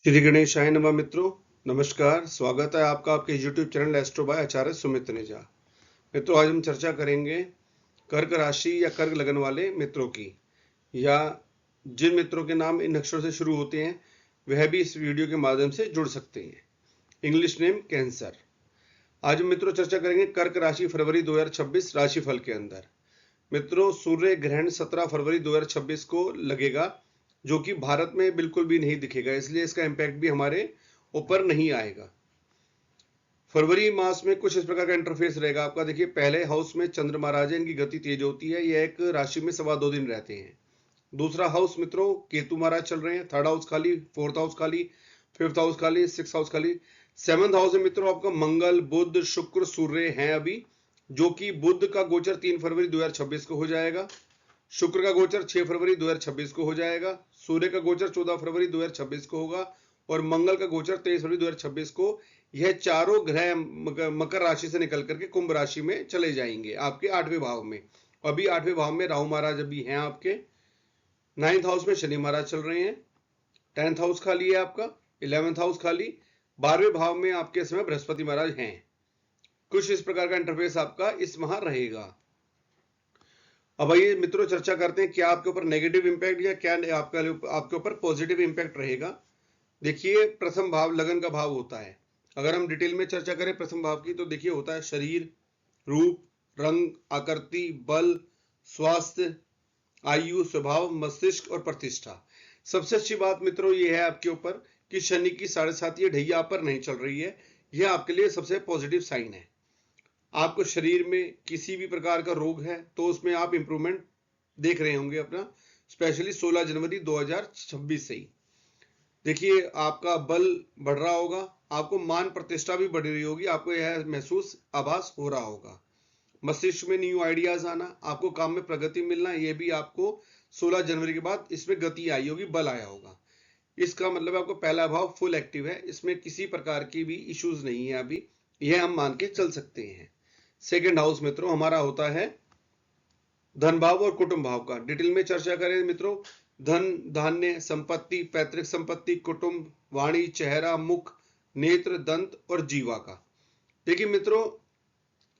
श्री गणेशाय नमः। मित्रों नमस्कार, स्वागत है आपका आपके यूट्यूब चैनल एस्ट्रो बाय आचार्य सुमित तनेजा। मित्रों आज हम चर्चा करेंगे कर्क राशि या कर्क लगन वाले मित्रों की, या जिन मित्रों के नाम इन अक्षरों से शुरू होते हैं वह भी इस वीडियो के माध्यम से जुड़ सकते हैं। English name cancer. आज हम मित्रों चर्चा करेंगे कर्क राशि फरवरी 2026 राशिफल के अंदर। मित्रों सूर्य ग्रहण 17 फरवरी 2026 को लगेगा, जो कि भारत में बिल्कुल भी नहीं दिखेगा, इसलिए इसका इंपैक्ट भी हमारे ऊपर नहीं आएगा। फरवरी मास में कुछ इस प्रकार का इंटरफेस रहेगा आपका। देखिए पहले हाउस में चंद्र महाराज है, इनकी गति तेज होती है, यह एक राशि में 2.25 दिन रहते हैं। दूसरा हाउस मित्रों केतु महाराज चल रहे हैं, थर्ड हाउस खाली, फोर्थ हाउस खाली, फिफ्थ हाउस खाली, सिक्स हाउस खाली। सेवंथ हाउस में मित्रों आपका मंगल बुध शुक्र सूर्य हैं अभी, जो कि बुध का गोचर 3 फरवरी 2026 को हो जाएगा, शुक्र का गोचर 6 फरवरी 2026 को हो जाएगा, सूर्य का गोचर 14 फरवरी 2026 को होगा और मंगल का गोचर 23 फरवरी 2026 को। यह चारों ग्रह मकर राशि से निकल करके कुंभ राशि में चले जाएंगे आपके 8वें भाव में। अभी 8वें भाव में राहु महाराज अभी हैं आपके, 9th हाउस में शनि महाराज चल रहे हैं, 10th हाउस खाली है आपका, 11th हाउस खाली, 12वें भाव में आपके समय बृहस्पति महाराज हैं। कुछ इस प्रकार का इंटरफेस आपका इस माह रहेगा। अब आइए मित्रों चर्चा करते हैं क्या आपके ऊपर नेगेटिव इंपैक्ट या क्या आपके ऊपर पॉजिटिव इंपैक्ट रहेगा। देखिए प्रथम भाव लगन का भाव होता है। अगर हम डिटेल में चर्चा करें प्रथम भाव की तो देखिए होता है शरीर, रूप, रंग, आकृति, बल, स्वास्थ्य, आयु, स्वभाव, मस्तिष्क और प्रतिष्ठा। सबसे अच्छी बात मित्रों ये है आपके ऊपर कि शनि की 7.5 ये ढैया पर नहीं चल रही है। यह आपके लिए सबसे पॉजिटिव साइन है। आपको शरीर में किसी भी प्रकार का रोग है तो उसमें आप इंप्रूवमेंट देख रहे होंगे अपना, स्पेशली 16 जनवरी 2026 से ही। देखिए आपका बल बढ़ रहा होगा, आपको मान प्रतिष्ठा भी बढ़ रही होगी, आपको यह महसूस आभास हो रहा होगा। मस्तिष्क में न्यू आइडियाज आना, आपको काम में प्रगति मिलना, यह भी आपको 16 जनवरी के बाद इसमें गति आई होगी, बल आया होगा। इसका मतलब आपको पहला भाव फुल एक्टिव है, इसमें किसी प्रकार की भी इश्यूज नहीं है अभी, यह हम मान के चल सकते हैं। सेकेंड हाउस मित्रों हमारा होता है धन भाव और कुटुंब भाव का। डिटेल में चर्चा करें मित्रों, धन, धान्य, संपत्ति, पैतृक संपत्ति, कुटुंब, वाणी, चेहरा, मुख, नेत्र, दंत और जीवा का। देखिए मित्रों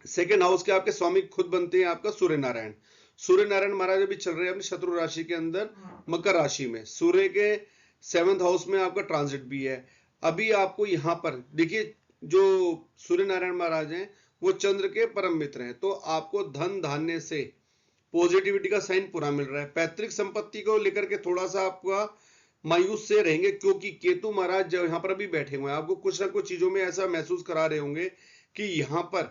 सेकेंड हाउस के आपके स्वामी खुद बनते हैं आपका सूर्य नारायण। सूर्य नारायण महाराज अभी चल रहे हैं अपनी शत्रु राशि के अंदर मकर राशि में। सूर्य के 7th हाउस में आपका ट्रांजिट भी है। अभी आपको यहां पर देखिए जो सूर्य नारायण महाराज हैं वो चंद्र के परम मित्र हैं, तो आपको धन धान्य से पॉजिटिविटी का साइन पूरा मिल रहा है। पैतृक संपत्ति को लेकर के थोड़ा सा आपका मायूस से रहेंगे, क्योंकि केतु महाराज जब यहाँ पर अभी बैठे हुए हैं आपको कुछ ना कुछ चीजों में ऐसा महसूस करा रहे होंगे कि यहाँ पर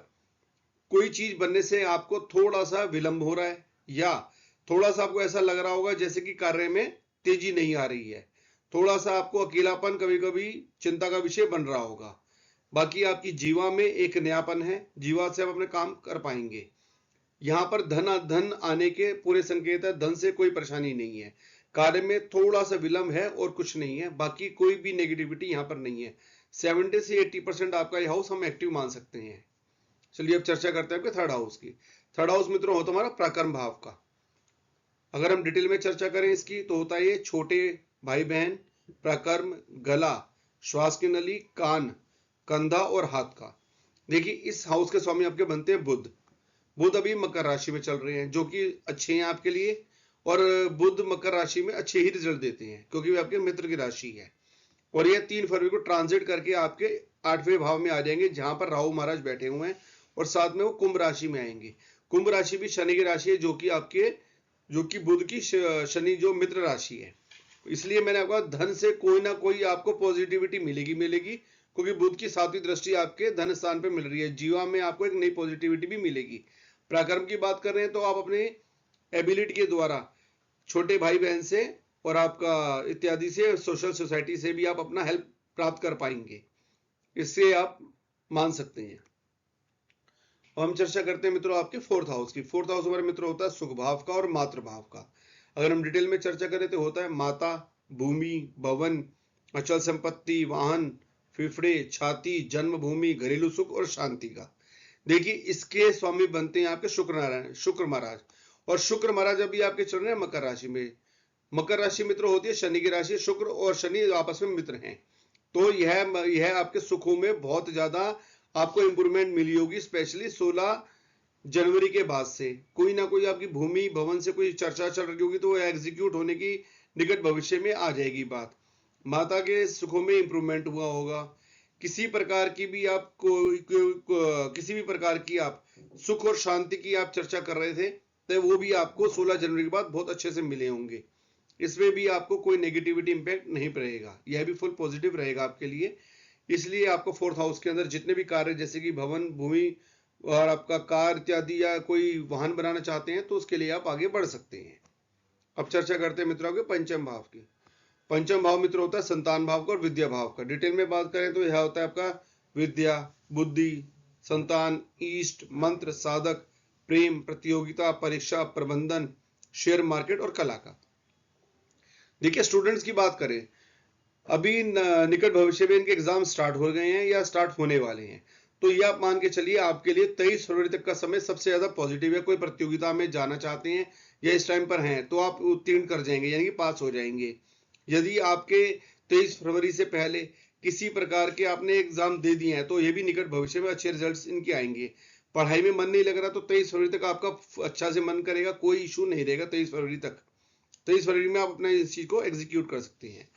कोई चीज बनने से आपको थोड़ा सा विलंब हो रहा है, या थोड़ा सा आपको ऐसा लग रहा होगा जैसे कि कार्य में तेजी नहीं आ रही है, थोड़ा सा आपको अकेलापन कभी कभी चिंता का विषय बन रहा होगा। बाकी आपकी जीवा में एक नयापन है, जीवा से आप अपने काम कर पाएंगे। यहाँ पर धन आने के पूरे संकेत है, धन से कोई परेशानी नहीं है, कार्य में थोड़ा सा विलंब है और कुछ नहीं है, बाकी कोई भी नेगेटिविटी यहाँ पर नहीं है। 70 से 80% आपका यह हाउस हम एक्टिव मान सकते हैं। चलिए अब चर्चा करते हैं आपके थर्ड हाउस की। थर्ड हाउस मित्रों होता हमारा प्राकर्म भाव का। अगर हम डिटेल में चर्चा करें इसकी तो होता है ये छोटे भाई बहन, प्राकर्म, गला, श्वास की नली, कान, कंधा और हाथ का। देखिए इस हाउस के स्वामी आपके बनते हैं बुध। बुध अभी मकर राशि में चल रहे हैं, जो कि अच्छे हैं आपके लिए, और बुध मकर राशि में अच्छे ही रिजल्ट देते हैं क्योंकि वे आपके मित्र की राशि है। और यह 3 फरवरी को ट्रांजिट करके आपके 8वें भाव में आ जाएंगे, जहां पर राहु महाराज बैठे हुए हैं, और साथ में वो कुंभ राशि में आएंगे। कुंभ राशि भी शनि की राशि है, जो कि बुध की शनि जो मित्र राशि है। इसलिए मैंने आपको धन से कोई ना कोई आपको पॉजिटिविटी मिलेगी, क्योंकि बुध की 7वीं दृष्टि आपके धन स्थान पे मिल रही है। जीवा में आपको एक नई पॉजिटिविटी भी मिलेगी। प्राकर्म की बात कर रहे हैं तो आप अपने एबिलिटी के द्वारा छोटे भाई बहन से और आपका इत्यादि से सोशल सोसाइटी से भी आप अपना हेल्प प्राप्त कर पाएंगे, इससे आप मान सकते हैं। हम चर्चा करते हैं मित्रों आपके फोर्थ हाउस की। फोर्थ हाउस हमारे मित्रों होता है सुख भाव का और मातृ भाव का। अगर हम डिटेल में चर्चा करें तो होता है माता, भूमि, भवन, अचल संपत्ति, वाहन, फिफड़े, छाती, जन्मभूमि, घरेलू सुख और शांति का। देखिए इसके स्वामी बनते हैं आपके शुक्र महाराज, और शुक्र महाराज अभी आपके चल रहे हैं मकर राशि में। मकर राशि मित्र होती है शनि की राशि, शुक्र और शनि आपस में मित्र हैं। तो यह आपके सुखों में बहुत ज्यादा आपको इंप्रूवमेंट मिली होगी, स्पेशली 16 जनवरी के बाद से कोई ना कोई आपकी भूमि भवन से कोई चर्चा चल रही होगी तो वो एग्जीक्यूट होने की निकट भविष्य में आ जाएगी बात। माता के सुखों में इंप्रूवमेंट हुआ होगा। किसी प्रकार की भी आप किसी भी प्रकार की आप सुख और शांति की आप चर्चा कर रहे थे तो वो भी आपको 16 जनवरी के बाद बहुत अच्छे से मिले होंगे। इसमें भी आपको कोई नेगेटिविटी इंपैक्ट नहीं रहेगा, यह भी फुल पॉजिटिव रहेगा आपके लिए। इसलिए आपको 4th हाउस के अंदर जितने भी कार्य जैसे कि भवन भूमि और आपका कार इत्यादि या कोई वाहन बनाना चाहते हैं तो उसके लिए आप आगे बढ़ सकते हैं। अब चर्चा करते हैं मित्रों के पंचम भाव की। पंचम भाव मित्र होता है संतान भाव का और विद्या भाव का। डिटेल में बात करें तो यह होता है आपका विद्या, बुद्धि, संतान, इष्ट, मंत्र, साधक, प्रेम, प्रतियोगिता, परीक्षा, प्रबंधन, शेयर मार्केट और कला का। देखिए स्टूडेंट्स की बात करें, अभी निकट भविष्य में इनके एग्जाम स्टार्ट हो गए हैं या स्टार्ट होने वाले हैं, तो ये आप मान के चलिए आपके लिए 23 फरवरी तक का समय सबसे ज्यादा पॉजिटिव है। कोई प्रतियोगिता में जाना चाहते हैं या इस टाइम पर हैं तो आप उत्तीर्ण कर जाएंगे, यानी कि पास हो जाएंगे। यदि आपके 23 फरवरी से पहले किसी प्रकार के आपने एग्जाम दे दिए हैं तो ये भी निकट भविष्य में अच्छे रिजल्ट्स इनके आएंगे। पढ़ाई में मन नहीं लग रहा तो 23 फरवरी तक आपका अच्छा से मन करेगा, कोई इशू नहीं रहेगा। 23 फरवरी तक, 23 फरवरी में आप अपने इस चीज को एग्जीक्यूट कर सकते हैं।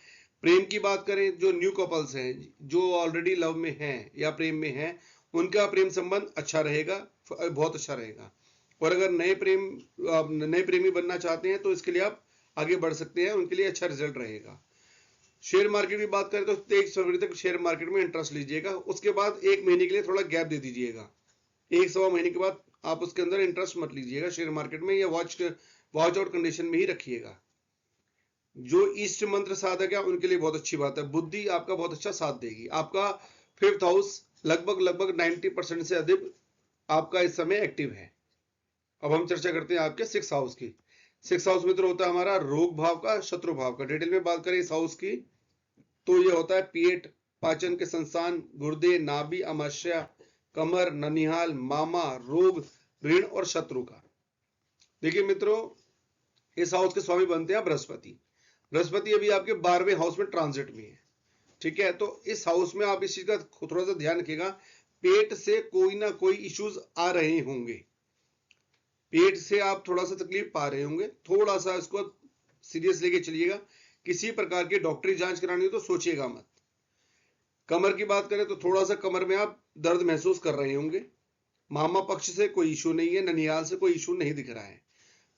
प्रेम की बात करें, जो न्यू कपल्स हैं, जो ऑलरेडी लव में हैं या प्रेम में हैं, उनका प्रेम संबंध अच्छा रहेगा, बहुत अच्छा रहेगा। और अगर नए प्रेमी बनना चाहते हैं तो इसके लिए आप आगे बढ़ सकते हैं, उनके लिए अच्छा रिजल्ट रहेगा। शेयर मार्केट की बात करें तो 23 फरवरी तक शेयर मार्केट में इंटरेस्ट लीजिएगा। उसके बाद 1 महीने के लिए थोड़ा गैप दे दीजिएगा। 1-1.25 महीने के बाद आप उसके अंदर इंटरेस्ट मत लीजिएगा शेयर मार्केट में, या वॉच आउट कंडीशन में ही रखिएगा। जो ईस्ट मंत्र साधक है उनके लिए बहुत अच्छी बात है। बुद्धि आपका बहुत अच्छा साथ देगी। आपका 5th हाउस लगभग 90% से अधिक आपका इस समय एक्टिव है। अब हम चर्चा करते हैं आपके 6th हाउस की। 6th हाउस मित्र होता है हमारा रोग भाव का, शत्रु भाव का। डिटेल में बात करें इस हाउस की तो ये होता है पेट, पाचन के संस्थान, गुर्दे, नाभि, अमाशय, कमर, ननिहाल, मामा, रोग, ऋण और शत्रु का। देखिए मित्रों, इस हाउस के स्वामी बनते हैं बृहस्पति। बृहस्पति अभी आपके 12वें हाउस में ट्रांजिट में है, ठीक है। तो इस हाउस में आप इस चीज का थोड़ा सा ध्यान रखिएगा, पेट से कोई ना कोई इश्यूज आ रहे होंगे, पेट से आप थोड़ा सा तकलीफ पा रहे होंगे, थोड़ा सा इसको सीरियस लेके चलिएगा। किसी प्रकार की डॉक्टरी जांच करानी हो तो सोचिएगा मत। कमर की बात करें तो थोड़ा सा कमर में आप दर्द महसूस कर रहे होंगे। मामा पक्ष से कोई इशू नहीं है, ननिहाल से कोई इशू नहीं दिख रहा है।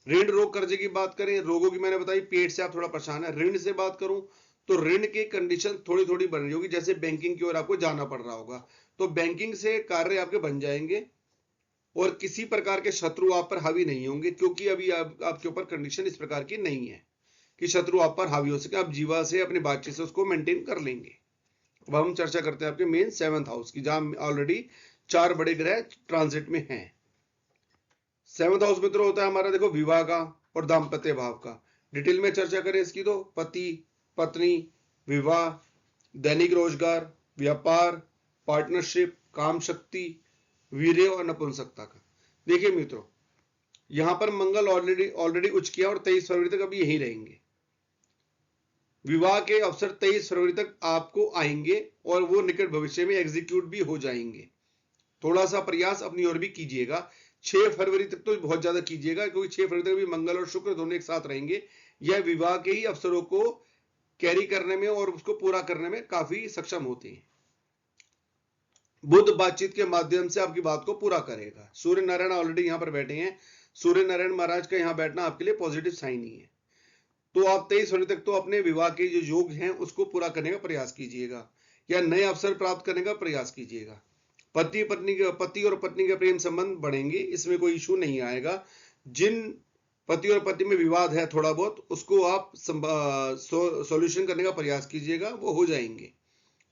ऋण रोग कर्जे की बात करें, रोगों की मैंने बताई, पेट से आप थोड़ा परेशान है। ऋण से बात करूं तो ऋण की कंडीशन थोड़ी थोड़ी बन रही होगी, जैसे बैंकिंग की ओर आपको जाना पड़ रहा होगा, तो बैंकिंग से कार्य आपके बन जाएंगे। और किसी प्रकार के शत्रु आप पर हावी नहीं होंगे, क्योंकि अभी आपके ऊपर कंडीशन इस प्रकार की नहीं है कि शत्रु आप पर हावी हो सके। आप जीवा से अपनी बातचीत से उसको मेंटेन कर लेंगे। अब हम चर्चा करते हैं आपके मेन 7th हाउस की, जहां ऑलरेडी 4 बड़े ग्रह ट्रांजिट में हैं। 7th हाउस मित्र होता है हमारा, देखो, विवाह का और दाम्पत्य भाव का। डिटेल में चर्चा करें इसकी तो पति, पत्नी, विवाह, दैनिक रोजगार, व्यापार, पार्टनरशिप, काम शक्ति, वीर्य और नपुंसकता का। देखिए मित्रों, यहां पर मंगल ऑलरेडी उच्च किया और 23 फरवरी तक अभी यहीं रहेंगे। विवाह के अवसर 23 फरवरी तक आपको आएंगे और वो निकट भविष्य में एग्जीक्यूट भी हो जाएंगे। थोड़ा सा प्रयास अपनी ओर भी कीजिएगा। 6 फरवरी तक तो बहुत ज्यादा कीजिएगा, क्योंकि 6 फरवरी तक भी मंगल और शुक्र दोनों एक साथ रहेंगे। यह विवाह के ही अवसरों को कैरी करने में और उसको पूरा करने में काफी सक्षम होते हैं। बुध बातचीत के माध्यम से आपकी बात को पूरा करेगा। सूर्य नारायण ऑलरेडी यहां पर बैठे हैं। सूर्य नारायण महाराज का यहां बैठना आपके लिए पॉजिटिव साइन ही है। तो आप 23 फरवरी तक तो अपने विवाह के जो योग हैं उसको पूरा करने का प्रयास कीजिएगा, या नए अवसर प्राप्त करने का प्रयास कीजिएगा। पति और पत्नी के प्रेम संबंध बढ़ेंगे, इसमें कोई इशू नहीं आएगा। जिन पति और पत्नी में विवाद है थोड़ा बहुत, उसको आप सॉल्यूशन करने का प्रयास कीजिएगा, वो हो जाएंगे।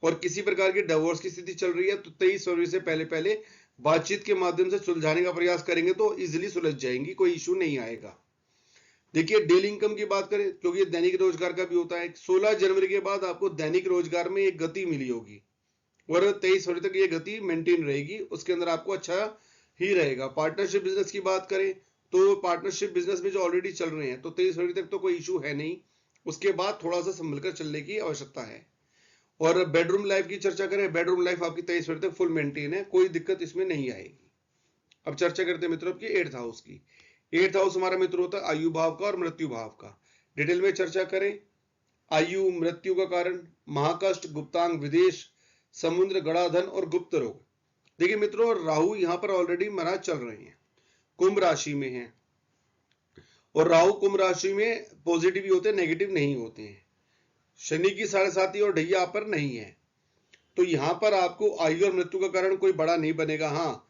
और किसी प्रकार की डिवोर्स की स्थिति चल रही है तो 23 फरवरी से पहले बातचीत के माध्यम से सुलझाने का प्रयास करेंगे तो इजिली सुलझ जाएंगी, कोई इशू नहीं आएगा। देखिए डेली इनकम की बात करें, क्योंकि दैनिक रोजगार का भी होता है, 16 जनवरी के बाद आपको दैनिक रोजगार में एक गति मिली होगी और 23 फरवरी तक ये गति मेंटेन रहेगी, उसके अंदर आपको अच्छा ही रहेगा। पार्टनरशिप बिजनेस की बात करें तो पार्टनरशिप बिजनेस में जो ऑलरेडी चल रहे हैं तो 23 फरवरी तक तो कोई इशू है नहीं, उसके बाद थोड़ा सा संभल कर चलने की आवश्यकता है। और बेडरूम लाइफ की चर्चा करें, बेडरूम लाइफ आपकी 23 फरवरी तक फुल मेंटेन है, कोई दिक्कत इसमें नहीं आएगी। अब चर्चा करते हैं मित्रों आपकी 8th हाउस की। 8th हाउस हमारा मित्र होता है आयु भाव का और मृत्यु भाव का। डिटेल में चर्चा करें, आयु, मृत्यु का कारण, महाकष्ट, गुप्तांग, विदेश, समुद्र, गड़ाधन और गुप्त रोग। देखिए मित्रों, राहु यहां पर ऑलरेडी महाराज चल रहे हैं, कुंभ राशि में हैं, और राहु कुंभ राशि में पॉजिटिव ही होते हैं, नेगेटिव नहीं होते हैं। शनि की 7.5 और ढैया पर नहीं है, तो यहां पर आपको आयु और मृत्यु का कारण कोई बड़ा नहीं बनेगा। हाँ,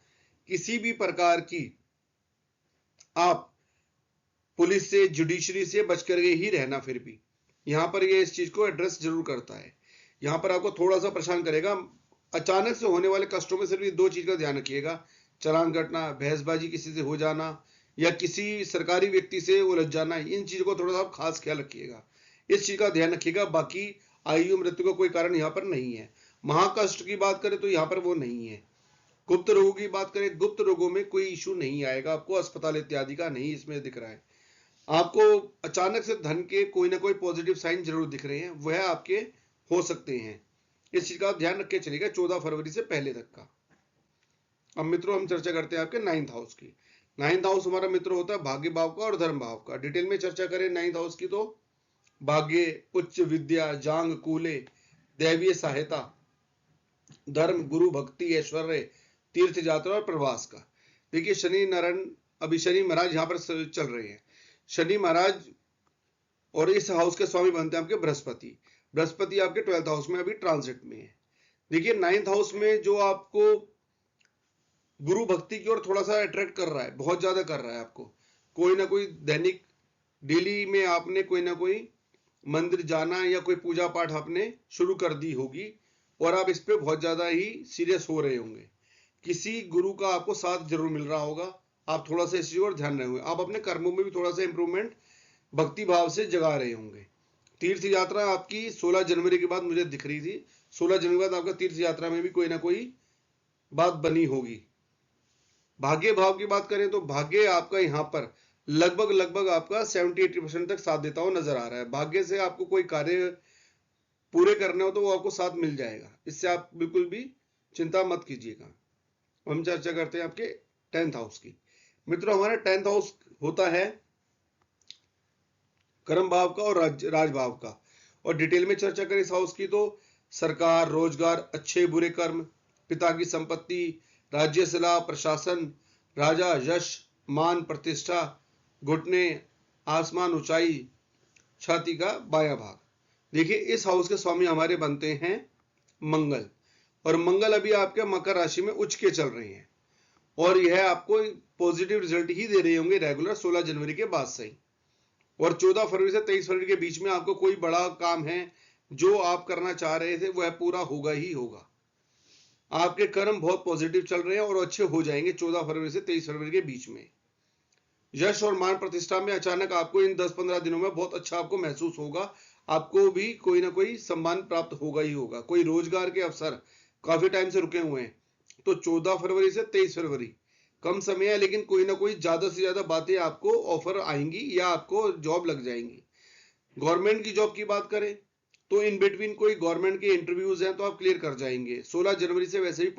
किसी भी प्रकार की आप पुलिस से, जुडिशरी से बच करके ही रहना, फिर भी यहां पर ये इस चीज को एड्रेस जरूर करता है। यहां पर आपको थोड़ा सा परेशान करेगा। अचानक से होने वाले कष्टों में सिर्फ ये 2 चीज का ध्यान रखिएगा, चालान कटना, बहसबाजी किसी से हो जाना, या किसी सरकारी व्यक्ति से उलझ जाना, इन चीजों को थोड़ा सा आप खास ख्याल रखिएगा, इस चीज का ध्यान रखिएगा। बाकी आयु मृत्यु का कोई कारण यहाँ पर नहीं है। महाकष्ट की बात करें तो यहाँ पर वो नहीं है। गुप्त रोगों की बात करें, गुप्त रोगों में कोई इशू नहीं आएगा आपको, अस्पताल इत्यादि का नहीं इसमें दिख रहा है। आपको अचानक से धन के कोई ना कोई पॉजिटिव साइन जरूर दिख रहे हैं, वह आपके हो सकते हैं, इस चीज का ध्यान रख के चलेगा 14 फरवरी से पहले तक का। अब मित्रों हम चर्चा करते हैं आपके 9th हाउस की। 9th हाउस हमारा मित्र होता है भाग्य भाव का और धर्म भाव का। डिटेल में चर्चा करें 9th हाउस की तो भाग्य, उच्च विद्या, जांग, कूले, दैवीय सहायता, धर्म, गुरु भक्ति, ऐश्वर्य, तीर्थ यात्रा और प्रवास का। देखिए शनि नारायण, अभी शनि महाराज यहाँ पर चल रहे हैं। शनि महाराज और इस हाउस के स्वामी बनते हैं आपके बृहस्पति। बृहस्पति आपके 12th हाउस में अभी ट्रांजिट में है। देखिए 9th हाउस में जो आपको गुरु भक्ति की ओर थोड़ा सा अट्रैक्ट कर रहा है, बहुत ज्यादा कर रहा है आपको। कोई ना कोई दैनिक डेली में आपने कोई ना कोई मंदिर जाना या कोई पूजा पाठ आपने शुरू कर दी होगी, और आप इस पे बहुत ज्यादा ही सीरियस हो रहे होंगे। किसी गुरु का आपको साथ जरूर मिल रहा होगा, आप थोड़ा सा इस चीज और ध्यान रहे होंगे। आप अपने कर्मों में भी थोड़ा सा इंप्रूवमेंट भक्ति भाव से जगा रहे होंगे। तीर्थ यात्रा आपकी 16 जनवरी के बाद मुझे दिख रही थी, 16 जनवरी के बाद आपका तीर्थ यात्रा में भी कोई ना कोई बात बनी होगी। भाग्य भाव की बात करें तो भाग्य आपका यहाँ पर लगभग आपका 70-80% तक साथ देता हुआ नजर आ रहा है। भाग्य से आपको कोई कार्य पूरे करने हो तो वो आपको साथ मिल जाएगा, इससे आप बिल्कुल भी चिंता मत कीजिएगा। हम चर्चा करते हैं आपके 10th हाउस की। मित्रों हमारा 10th हाउस होता है कर्म भाव का और राज भाव का, और डिटेल में चर्चा करें इस हाउस की तो सरकार, रोजगार, अच्छे बुरे कर्म, पिता की संपत्ति, राज्य से लाभ, प्रशासन, राजा, यश, मान, प्रतिष्ठा, घुटने, आसमान, ऊंचाई, छाती का बायां भाग। देखिए इस हाउस के स्वामी हमारे बनते हैं मंगल, और मंगल अभी आपके मकर राशि में उच्च के चल रहे हैं, और यह आपको पॉजिटिव रिजल्ट ही दे रहे होंगे रेगुलर 16 जनवरी के बाद से ही। और 14 फरवरी से 23 फरवरी के बीच में आपको कोई बड़ा काम है जो आप करना चाह रहे थे वह पूरा होगा ही होगा। आपके कर्म बहुत पॉजिटिव चल रहे हैं और अच्छे हो जाएंगे 14 फरवरी से 23 फरवरी के बीच में। यश और मान प्रतिष्ठा में अचानक आपको इन 10-15 दिनों में बहुत अच्छा आपको महसूस होगा। आपको भी कोई ना कोई सम्मान प्राप्त होगा ही होगा। कोई रोजगार के अवसर काफी टाइम से रुके हुए हैं तो 14 फरवरी से 23 फरवरी कम समय है, लेकिन कोई ना कोई ज्यादा से ज्यादा बातें आपको ऑफर आएंगी या आपको जॉब लग जाएंगी। गवर्नमेंट की जॉब की बात करें तो इन बिटवीन कोई गवर्नमेंट के इंटरव्यूज हैं तो आप क्लियर कर जाएंगे। 16 जनवरी से वैसे भी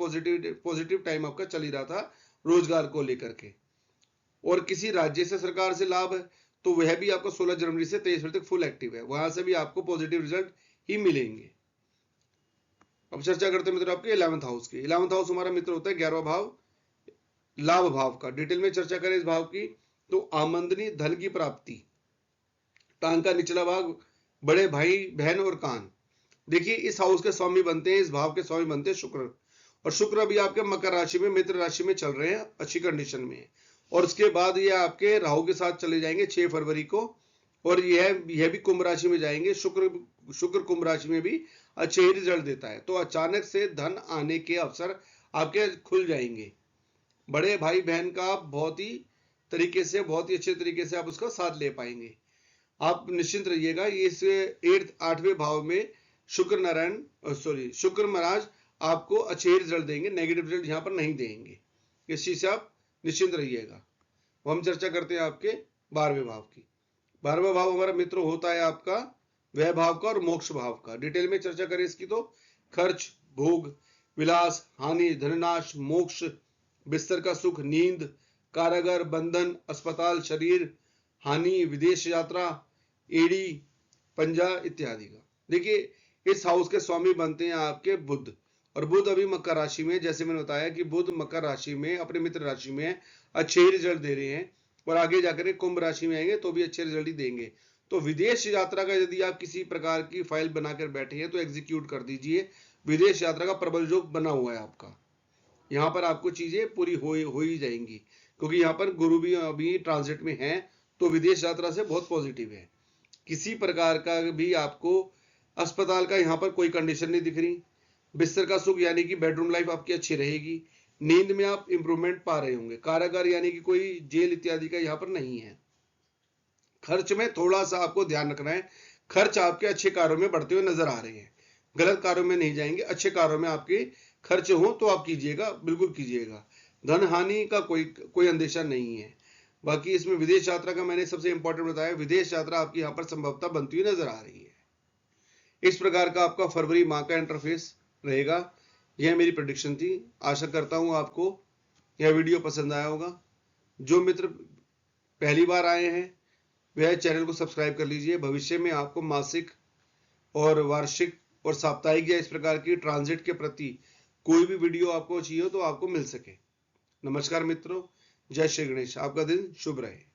पॉजिटिव टाइम आपका चल ही रहा था रोजगार को लेकर के। और किसी राज्य से सरकार से लाभ है तो वह भी आपको 16 जनवरी से 23 फरवरी तक फुल एक्टिव है, वहां से भी आपको पॉजिटिव रिजल्ट ही मिलेंगे। अब चर्चा करते हैं मित्र आपके 11th हाउस की। 11th हाउस हमारा मित्र होता है 11वां भाव, लाभ भाव का। डिटेल में चर्चा करें इस भाव की तो आमंदनी, धन की प्राप्ति, टांग का निचला भाग, बड़े भाई बहन और कान। देखिए इस हाउस के स्वामी बनते हैं, इस भाव के स्वामी बनते हैं शुक्र, और शुक्र अभी आपके मकर राशि में, मित्र राशि में चल रहे हैं, अच्छी कंडीशन में है। और उसके बाद ये आपके राहु के साथ चले जाएंगे 6 फरवरी को, और यह भी कुंभ राशि में जाएंगे। शुक्र कुंभ राशि में भी अच्छे ही रिजल्ट देता है, तो अचानक से धन आने के अवसर आपके खुल जाएंगे। बड़े भाई बहन का आप बहुत ही अच्छे तरीके से आप उसका साथ ले पाएंगे। आप निश्चिंत रहिएगा। ये इस 8वें भाव में शुक्र महाराज आपको अच्छे रिजल्ट देंगे, नेगेटिव रिजल्ट यहां पर नहीं देंगे, इस चीज से आप निश्चिंत रहिएगा। हम चर्चा करते हैं आपके 12वें भाव की। 12वां भाव हमारा मित्र होता है आपका व्यय भाव का और मोक्ष भाव का। डिटेल में चर्चा करें इसकी तो खर्च, भोग, विलास, हानि, धननाश, मोक्ष, बिस्तर का सुख, नींद, कारागार, बंधन, अस्पताल, शरीर हानि, विदेश यात्रा, एड़ी, पंजा इत्यादि का। देखिए इस हाउस के स्वामी बनते हैं आपके बुध, और बुध अभी मकर राशि में, जैसे मैंने बताया कि बुध मकर राशि में अपने मित्र राशि में अच्छे रिजल्ट दे रहे हैं, और आगे जाकर कुंभ राशि में आएंगे तो भी अच्छे रिजल्ट ही देंगे। तो विदेश यात्रा का यदि आप किसी प्रकार की फाइल बनाकर बैठे हैं तो एग्जीक्यूट कर दीजिए। विदेश यात्रा का प्रबल योग बना हुआ है आपका, यहाँ पर आपको चीजें पूरी हो ही जाएंगी, क्योंकि यहाँ पर गुरु भी अभी ट्रांजिट में है, तो विदेश यात्रा से बहुत पॉजिटिव है। किसी प्रकार का भी आपको अस्पताल का यहाँ पर कोई कंडीशन नहीं दिख रही। बिस्तर का सुख यानी कि बेडरूम लाइफ आपकी अच्छी रहेगी। नींद में आप इंप्रूवमेंट पा रहे होंगे। कारागार यानी कि कोई जेल इत्यादि का यहाँ पर नहीं है। खर्च में थोड़ा सा आपको ध्यान रखना है। खर्च आपके अच्छे कार्यों में बढ़ते हुए नजर आ रहे हैं, गलत कार्यों में नहीं जाएंगे, अच्छे कार्यों में आपके खर्च हो तो आप कीजिएगा, बिल्कुल कीजिएगा। धन हानि का कोई अंदेशा नहीं है। बाकी इसमें विदेश यात्रा का मैंने सबसे इंपॉर्टेंट बताया, विदेश यात्रा आपकी यहाँ पर संभवतः बनती हुई नजर आ रही है। इस प्रकार का आपका फरवरी माह का इंटरफेस रहेगा। यह मेरी प्रेडिक्शन थी। आशा करता हूं आपको यह वीडियो पसंद आया होगा। जो मित्र पहली बार आए हैं वह चैनल को सब्सक्राइब कर लीजिए। भविष्य में आपको मासिक और वार्षिक और साप्ताहिक या इस प्रकार की ट्रांजिट के प्रति कोई भी वीडियो आपको चाहिए तो आपको मिल सके। नमस्कार मित्रों, जय श्री गणेश। आपका दिन शुभ रहे।